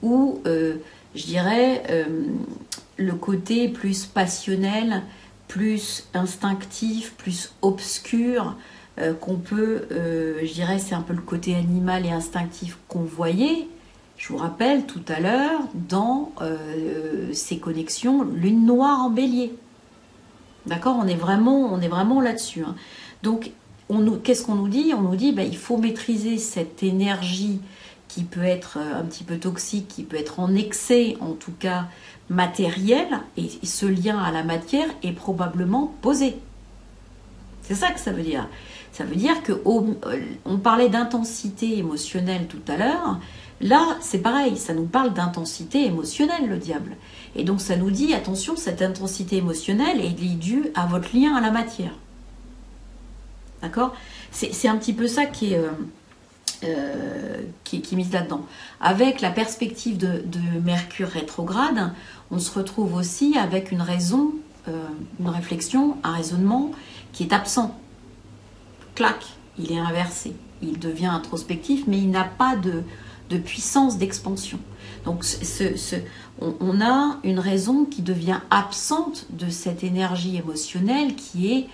ou, je dirais, le côté plus passionnel, plus instinctif, plus obscur, qu'on peut, je dirais, c'est un peu le côté animal et instinctif qu'on voyait. Je vous rappelle tout à l'heure dans ces connexions lune noire en bélier. D'accord, on est vraiment là-dessus. Hein. Donc, qu'est-ce qu'on nous dit? On nous dit il faut maîtriser cette énergie qui peut être un petit peu toxique, qui peut être en excès, en tout cas matériel, et ce lien à la matière est probablement posé. C'est ça que ça veut dire. Ça veut dire on parlait d'intensité émotionnelle tout à l'heure. Là, c'est pareil, ça nous parle d'intensité émotionnelle, le diable. Et donc, ça nous dit, attention, cette intensité émotionnelle est due à votre lien à la matière. D'accord? C'est un petit peu ça qui est mise là-dedans. Avec la perspective de Mercure rétrograde, on se retrouve aussi avec une raison, une réflexion, un raisonnement qui est absent. Clac, il est inversé. Il devient introspectif, mais il n'a pas de puissance d'expansion. Donc on a une raison qui devient absente de cette énergie émotionnelle qui est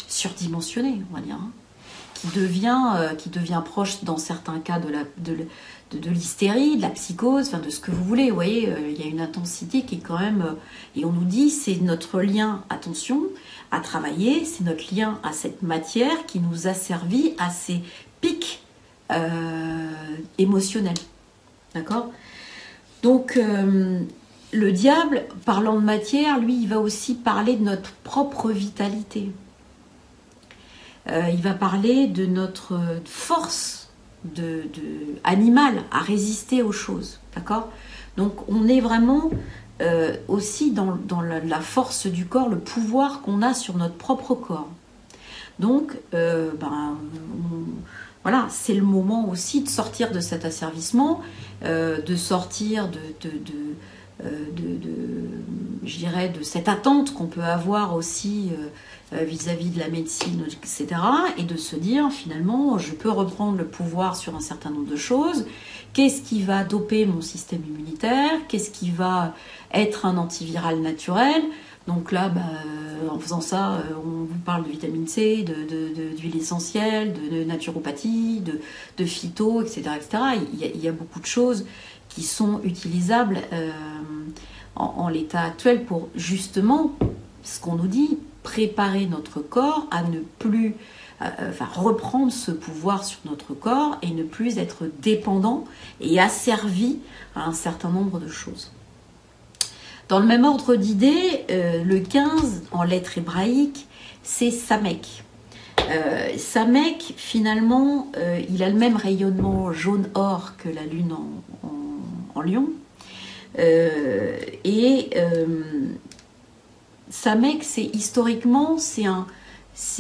surdimensionnée, on va dire, hein, qui devient proche dans certains cas de l'hystérie, de la psychose, enfin de ce que vous voulez. Vous voyez, il y a une intensité qui est quand même... et on nous dit, c'est notre lien, attention, à travailler, c'est notre lien à cette matière qui nous a servi à ces pics émotionnel. D'accord? Donc, le diable, parlant de matière, lui, il va aussi parler de notre propre vitalité. Il va parler de notre force animale à résister aux choses. D'accord? Donc, on est vraiment aussi dans la force du corps, le pouvoir qu'on a sur notre propre corps. Donc, voilà, c'est le moment aussi de sortir de cet asservissement, de sortir je dirais, de cette attente qu'on peut avoir aussi vis-à-vis de la médecine, etc. Et de se dire, finalement, je peux reprendre le pouvoir sur un certain nombre de choses. Qu'est-ce qui va doper mon système immunitaire? Qu'est-ce qui va être un antiviral naturel? Donc là, en faisant ça, on vous parle de vitamine C, d'huile essentielle, de naturopathie, de phyto, etc. etc. Il y a beaucoup de choses qui sont utilisables en l'état actuel pour justement, ce qu'on nous dit, préparer notre corps à ne plus, reprendre ce pouvoir sur notre corps et ne plus être dépendant et asservi à un certain nombre de choses. Dans le même ordre d'idées, le 15 en lettres hébraïques, c'est Samek. Samek, finalement, il a le même rayonnement jaune-or que la lune en lion. Samek, historiquement, c'est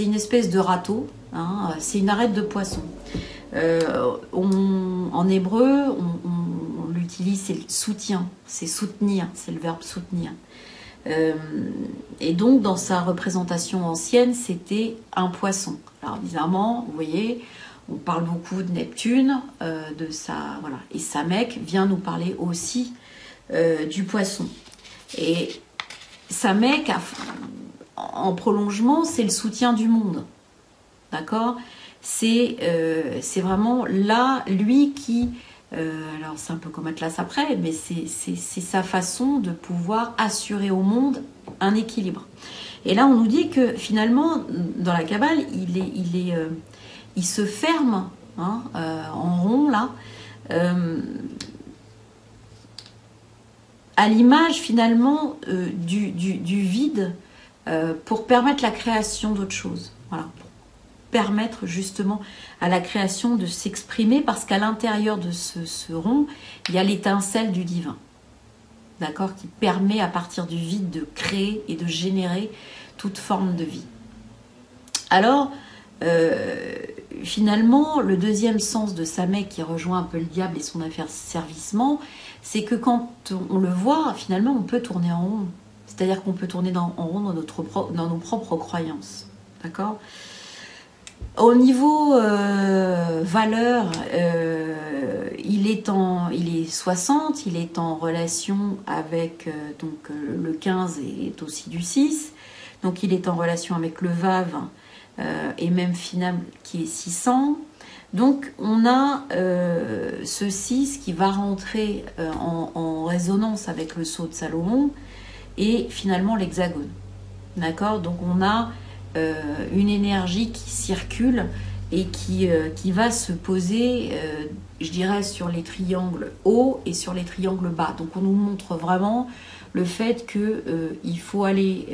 une espèce de râteau, hein, c'est une arête de poisson. En hébreu, on l'utilise, c'est le soutien, c'est soutenir, c'est le verbe soutenir. Et donc, dans sa représentation ancienne, c'était un poisson. Alors, bizarrement, vous voyez, on parle beaucoup de Neptune, voilà. Et Samek vient nous parler aussi du poisson. Et Samek, en prolongement, c'est le soutien du monde. D'accord ? c'est vraiment là, lui qui... alors c'est un peu comme Atlas après, mais c'est sa façon de pouvoir assurer au monde un équilibre. Et là, on nous dit que finalement, dans la Kabbale, il se ferme hein, en rond là, à l'image finalement du vide pour permettre la création d'autre chose. Voilà, pour permettre justement à la création de s'exprimer parce qu'à l'intérieur de ce rond, il y a l'étincelle du divin. D'accord, qui permet à partir du vide de créer et de générer toute forme de vie. Alors, finalement, le deuxième sens de Samek qui rejoint un peu le diable et son asservissement, c'est que quand on le voit, finalement, on peut tourner en rond. C'est-à-dire qu'on peut tourner en rond dans nos propres croyances. D'accord ? Au niveau valeur, il est 60, il est en relation avec donc le 15 est aussi du 6, donc il est en relation avec le Vav et même Finam qui est 600. Donc on a ce 6 qui va rentrer en résonance avec le sceau de Salomon et finalement l'hexagone. D'accord ? Donc on a une énergie qui circule et qui va se poser, je dirais, sur les triangles hauts et sur les triangles bas. Donc on nous montre vraiment le fait qu'il faut aller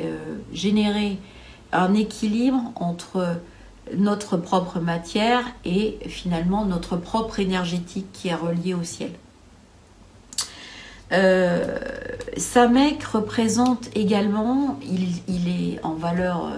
générer un équilibre entre notre propre matière et finalement notre propre énergétique qui est reliée au ciel. Samek représente également, il est en valeur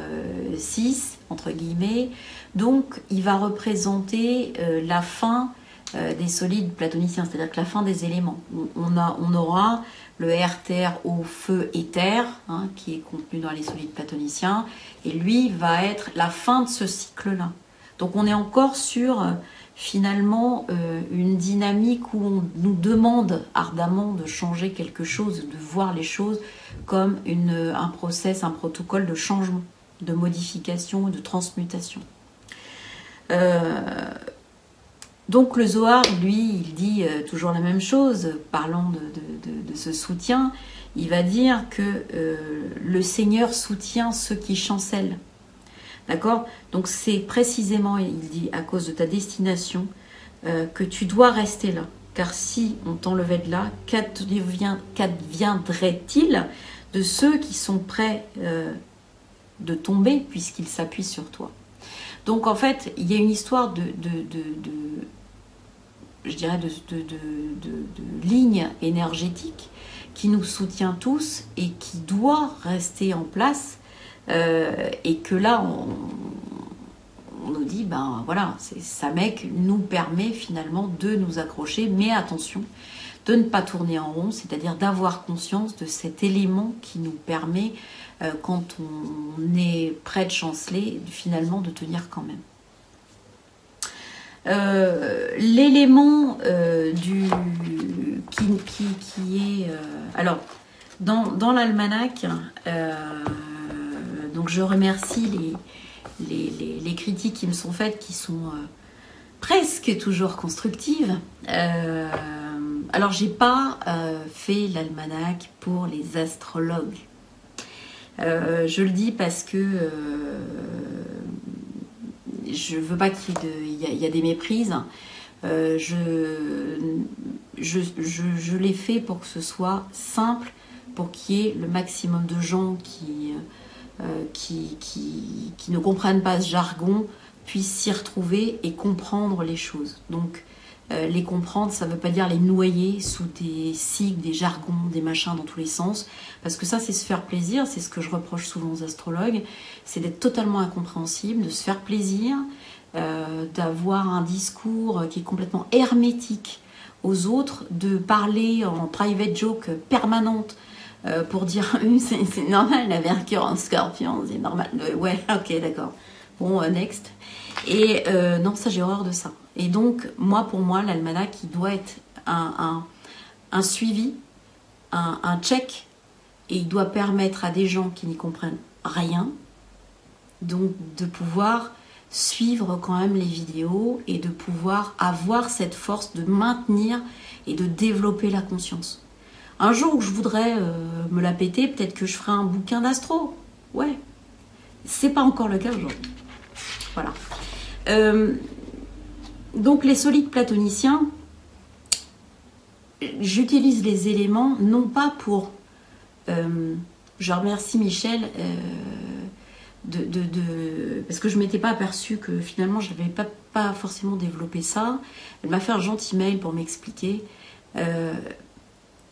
6, entre guillemets, donc il va représenter la fin des solides platoniciens, c'est-à-dire que la fin des éléments. On aura le air, terre, eau, feu et terre, hein, qui est contenu dans les solides platoniciens, et lui va être la fin de ce cycle-là. Donc on est encore sur... finalement une dynamique où on nous demande ardemment de changer quelque chose, de voir les choses comme un process, un protocole de changement, de modification, de transmutation. Donc le Zohar, lui, il dit toujours la même chose, parlant de ce soutien, il va dire que le Seigneur soutient ceux qui chancellent. D'accord ? Donc c'est précisément, il dit, à cause de ta destination, que tu dois rester là. Car si on t'enlevait de là, qu'adviendrait-il de ceux qui sont prêts de tomber puisqu'ils s'appuient sur toi ? Donc en fait, il y a une histoire de ligne énergétique qui nous soutient tous et qui doit rester en place. Et que là on nous dit ben voilà, Samek nous permet finalement de nous accrocher, mais attention de ne pas tourner en rond, c'est-à-dire d'avoir conscience de cet élément qui nous permet quand on est près de chanceler finalement de tenir quand même. L'élément qui est alors dans l'almanach, donc je remercie les critiques qui me sont faites, qui sont presque toujours constructives. Alors j'ai pas fait l'almanach pour les astrologues. Je le dis parce que je veux pas qu'il y ait des méprises. Je l'ai fait pour que ce soit simple, pour qu'il y ait le maximum de gens qui ne comprennent pas ce jargon puissent s'y retrouver et comprendre les choses. Donc les comprendre, ça ne veut pas dire les noyer sous des sigles, des jargons, des machins dans tous les sens, parce que ça c'est se faire plaisir, c'est ce que je reproche souvent aux astrologues, c'est d'être totalement incompréhensible, de se faire plaisir, d'avoir un discours qui est complètement hermétique aux autres, de parler en private joke permanente pour dire c'est normal la Mercure en Scorpion, c'est normal, ouais ok d'accord, bon next. Et non, ça j'ai horreur de ça. Et donc pour moi l'almanach il doit être un suivi, un check, et il doit permettre à des gens qui n'y comprennent rien donc de pouvoir suivre quand même les vidéos et de pouvoir avoir cette force de maintenir et de développer la conscience. Un jour où je voudrais me la péter, peut-être que je ferai un bouquin d'astro. Ouais. C'est pas encore le cas aujourd'hui. Voilà. Donc les solides platoniciens, j'utilise les éléments non pas pour... je remercie Michel parce que je ne m'étais pas aperçue que finalement je n'avais pas forcément développé ça. Elle m'a fait un gentil mail pour m'expliquer.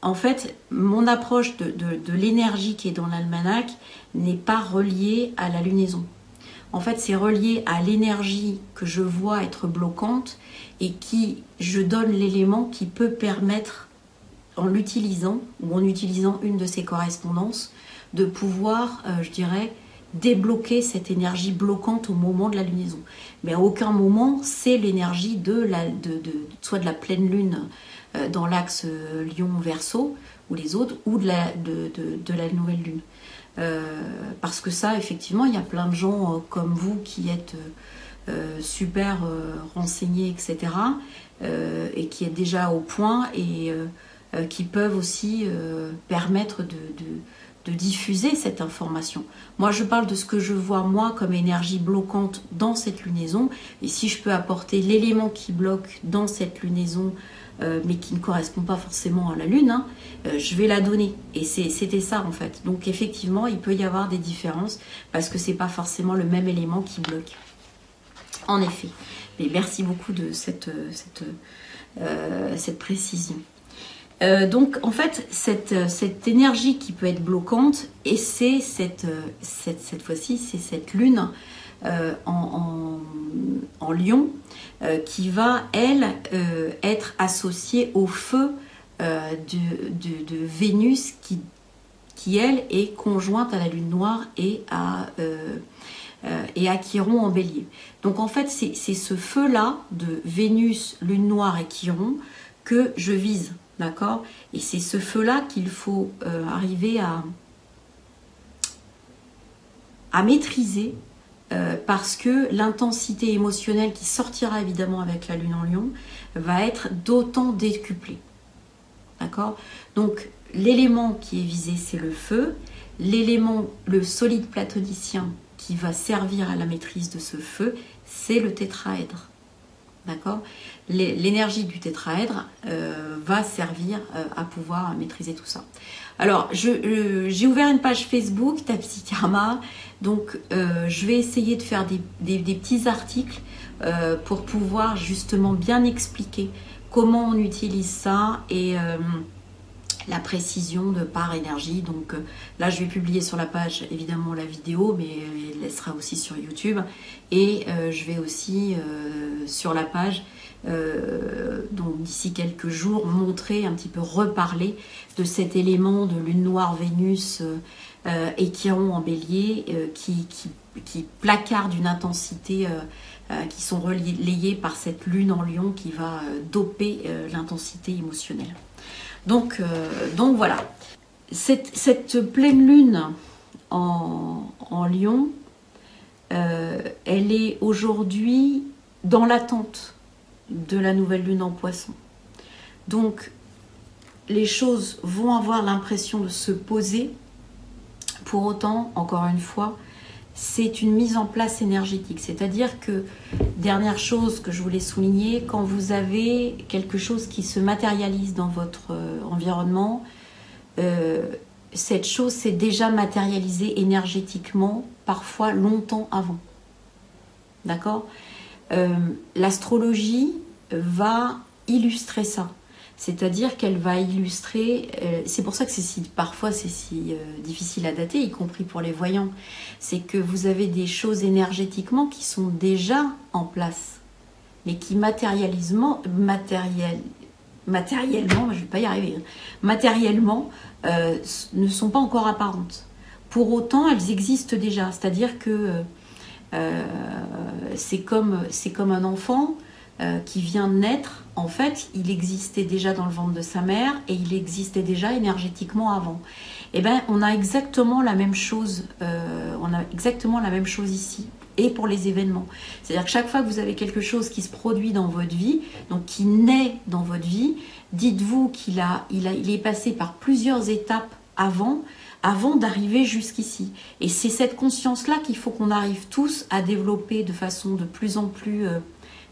En fait, mon approche de l'énergie qui est dans l'almanach n'est pas reliée à la lunaison. En fait, c'est relié à l'énergie que je vois être bloquante et qui, je donne l'élément qui peut permettre, en l'utilisant ou en utilisant une de ces correspondances, de pouvoir, je dirais, débloquer cette énergie bloquante au moment de la lunaison. Mais à aucun moment, c'est l'énergie soit de la pleine lune dans l'axe Lion-Verseau ou les autres, ou de la nouvelle lune. Parce que ça, effectivement, il y a plein de gens comme vous qui êtes super renseignés, etc., et qui êtes déjà au point et qui peuvent aussi permettre de diffuser cette information. Moi, je parle de ce que je vois, moi, comme énergie bloquante dans cette lunaison, et si je peux apporter l'élément qui bloque dans cette lunaison, mais qui ne correspond pas forcément à la Lune, hein, je vais la donner. Et c'était ça, en fait. Donc, effectivement, il peut y avoir des différences, parce que c'est pas forcément le même élément qui bloque. En effet. Mais merci beaucoup de cette précision. Donc, en fait, cette énergie qui peut être bloquante, et c'est cette fois-ci, c'est cette lune en Lion qui va, elle, être associée au feu de Vénus qui, elle, est conjointe à la lune noire et à Chiron en bélier. Donc, en fait, c'est ce feu-là de Vénus, lune noire et Chiron que je vise. D'accord? Et c'est ce feu-là qu'il faut arriver à maîtriser parce que l'intensité émotionnelle qui sortira évidemment avec la lune en Lion va être d'autant décuplée. D'accord? Donc, l'élément qui est visé, c'est le feu. L'élément, le solide platonicien qui va servir à la maîtrise de ce feu, c'est le tétraèdre. D'accord? L'énergie du tétraèdre va servir à pouvoir maîtriser tout ça. Alors, j'ai ouvert une page Facebook, Tapsi Karma, donc je vais essayer de faire des petits articles pour pouvoir justement bien expliquer comment on utilise ça et la précision de par énergie. Donc là, je vais publier sur la page évidemment la vidéo, mais elle sera aussi sur YouTube. Et je vais aussi sur la page, donc d'ici quelques jours, montrer un petit peu, reparler de cet élément de lune noire Vénus et Chiron en bélier qui placarde d'une intensité qui sont relayées par cette lune en Lion qui va doper l'intensité émotionnelle. Donc voilà, cette pleine lune en Lion, elle est aujourd'hui dans l'attente de la nouvelle lune en Poisson. Donc les choses vont avoir l'impression de se poser. Pour autant, encore une fois, c'est une mise en place énergétique. C'est-à-dire que, dernière chose que je voulais souligner, quand vous avez quelque chose qui se matérialise dans votre environnement, cette chose s'est déjà matérialisée énergétiquement, parfois longtemps avant. D'accord ? L'astrologie va illustrer ça. C'est-à-dire qu'elle va illustrer, c'est pour ça que parfois c'est si difficile à dater, y compris pour les voyants, c'est que vous avez des choses énergétiquement qui sont déjà en place, mais qui matériellement, je vais pas y arriver, matériellement ne sont pas encore apparentes. Pour autant, elles existent déjà, c'est-à-dire que c'est comme un enfant qui vient de naître. En fait, il existait déjà dans le ventre de sa mère et il existait déjà énergétiquement avant. Et bien, on a exactement la même chose. On a exactement la même chose ici. et pour les événements. C'est-à-dire que chaque fois que vous avez quelque chose qui se produit dans votre vie, donc qui naît dans votre vie, dites-vous qu'il est passé par plusieurs étapes avant d'arriver jusqu'ici. Et c'est cette conscience-là qu'il faut qu'on arrive tous à développer de façon de plus en plus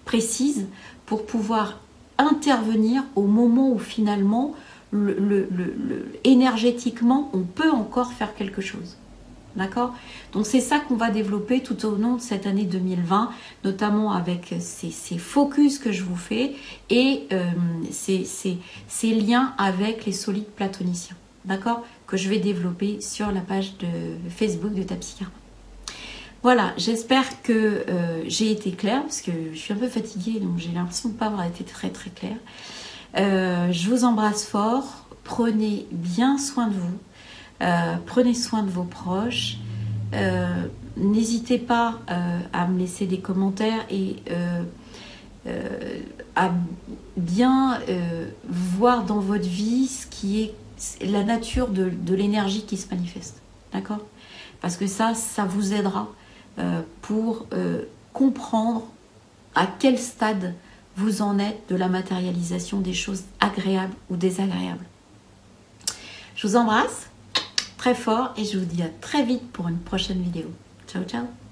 précise pour pouvoir intervenir au moment où finalement, énergétiquement, on peut encore faire quelque chose. D'accord? Donc c'est ça qu'on va développer tout au long de cette année 2020, notamment avec ces focus que je vous fais et ces liens avec les solides platoniciens. D'accord? Que je vais développer sur la page de Facebook de Tapsikarma. Voilà, j'espère que j'ai été claire, parce que je suis un peu fatiguée, donc j'ai l'impression de ne pas avoir été très très claire. Je vous embrasse fort, prenez bien soin de vous, prenez soin de vos proches, n'hésitez pas à me laisser des commentaires et à bien voir dans votre vie ce qui est la nature de l'énergie qui se manifeste, d'accord? Parce que ça vous aidera pour comprendre à quel stade vous en êtes de la matérialisation des choses agréables ou désagréables. Je vous embrasse très fort et je vous dis à très vite pour une prochaine vidéo. Ciao, ciao!